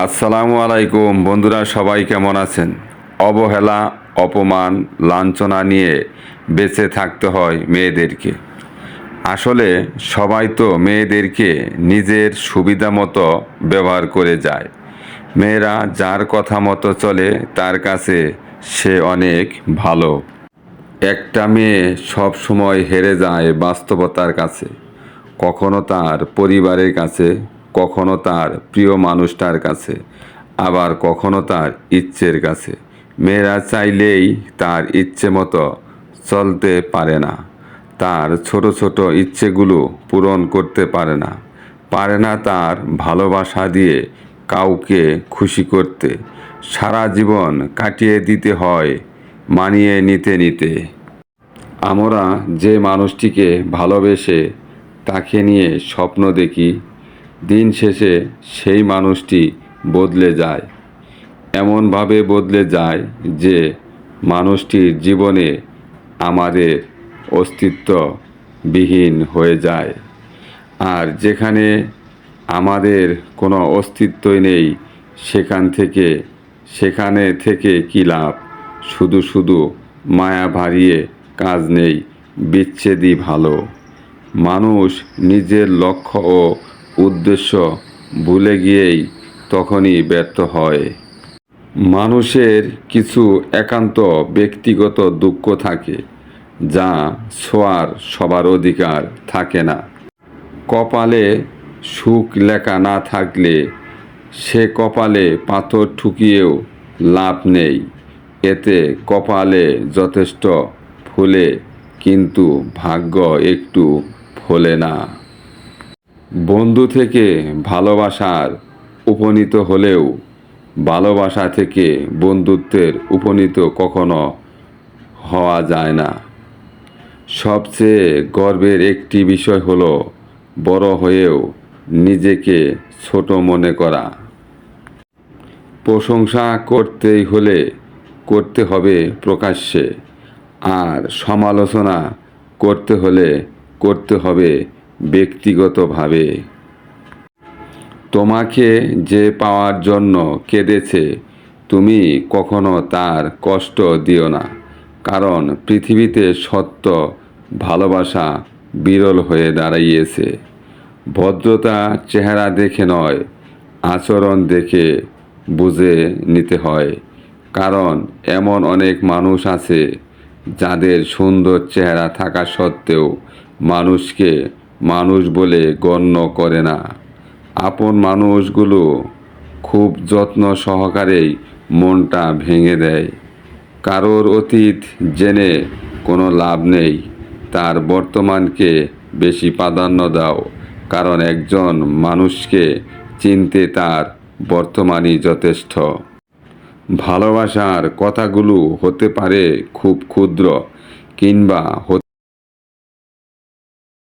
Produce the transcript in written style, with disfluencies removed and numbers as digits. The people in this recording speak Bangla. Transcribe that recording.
আসসালামু আলাইকুম বন্ধুরা, সবাই কেমন আছেন? অবহেলা, অপমান, লাঞ্ছনা নিয়ে বেঁচে থাকতে হয় মেয়েদেরকে। আসলে সবাই তো মেয়েদেরকে নিজের সুবিধা মতো ব্যবহার করে যায়। মেয়েরা যার কথা মতো চলে তার কাছে সে অনেক ভালো। একটা মেয়ে সব সময় হেরে যায় বাস্তবতার কাছে, কখনো তার পরিবারের কাছে, কখনো তার প্রিয় মানুষটার কাছে, আবার কখনো তার ইচ্ছের কাছে। মেয়েরা চাইলেই তার ইচ্ছে মতো চলতে পারে না, তার ছোট ছোট ইচ্ছেগুলো পূরণ করতে পারে না, পারে না তার ভালোবাসা দিয়ে কাউকে খুশি করতে। সারা জীবন কাটিয়ে দিতে হয় মানিয়ে নিতে নিতে। আমরা যে মানুষটিকে ভালোবেসে তাকে নিয়ে স্বপ্ন দেখি, দিন শেষে সেই মানুষটি বদলে যায়। এমনভাবে বদলে যায় যে মানুষটির জীবনে আমাদের অস্তিত্ববিহীন হয়ে যায়। আর যেখানে আমাদের কোনো অস্তিত্বই নেই, সেখানে থেকে কী লাভ? শুধু শুধু মায়া ভারিয়ে কাজ নেই, বিচ্ছেদই ভালো। মানুষ নিজের লক্ষ্য ও উদ্দেশ্য ভুলে গিয়েই তখনই ব্যর্থ হয়। মানুষের কিছু একান্ত ব্যক্তিগত দুঃখ থাকে, যা ছোঁয়ার সবার অধিকার থাকে না। কপালে সুখ লেখা না থাকলে সে কপালে পাথর ঠুকিয়েও লাভ নেই। এতে কপালে যথেষ্ট ফোলে, কিন্তু ভাগ্য একটু ফোলে না। বন্ধু থেকে ভালোবাসার উপনীত হলেও ভালোবাসা থেকে বন্ধুত্বের উপনীত কখনো হওয়া যায় না। সবচেয়ে গর্বের একটি বিষয় হলো বড় হয়েও নিজেকে ছোট মনে করা। প্রশংসা করতে হবে প্রকাশ্যে, আর সমালোচনা করতে হবে ব্যক্তিগতভাবে। তোমাকে যে পাওয়ার জন্য কেঁদেছে, তুমি কখনো তার কষ্ট দিও না, কারণ পৃথিবীতে সত্য ভালোবাসা বিরল হয়ে দাঁড়িয়েছে। ভদ্রতা চেহারা দেখে নয়, আচরণ দেখে বুঝে নিতে হয়। কারণ এমন অনেক মানুষ আছে যাদের সুন্দর চেহারা থাকা সত্ত্বেও মানুষকে মানুষ বলে গণ্য করে না। আপন মানুষগুলো খুব যত্ন সহকারেই মনটা ভেঙে দেয়। কারোর অতীত জেনে কোনো লাভ নেই, তার বর্তমানকে বেশি প্রাধান্য দাও, কারণ একজন মানুষকে চিনতে তার বর্তমানই যথেষ্ট। ভালোবাসার কথাগুলো হতে পারে খুব ক্ষুদ্র, কিংবা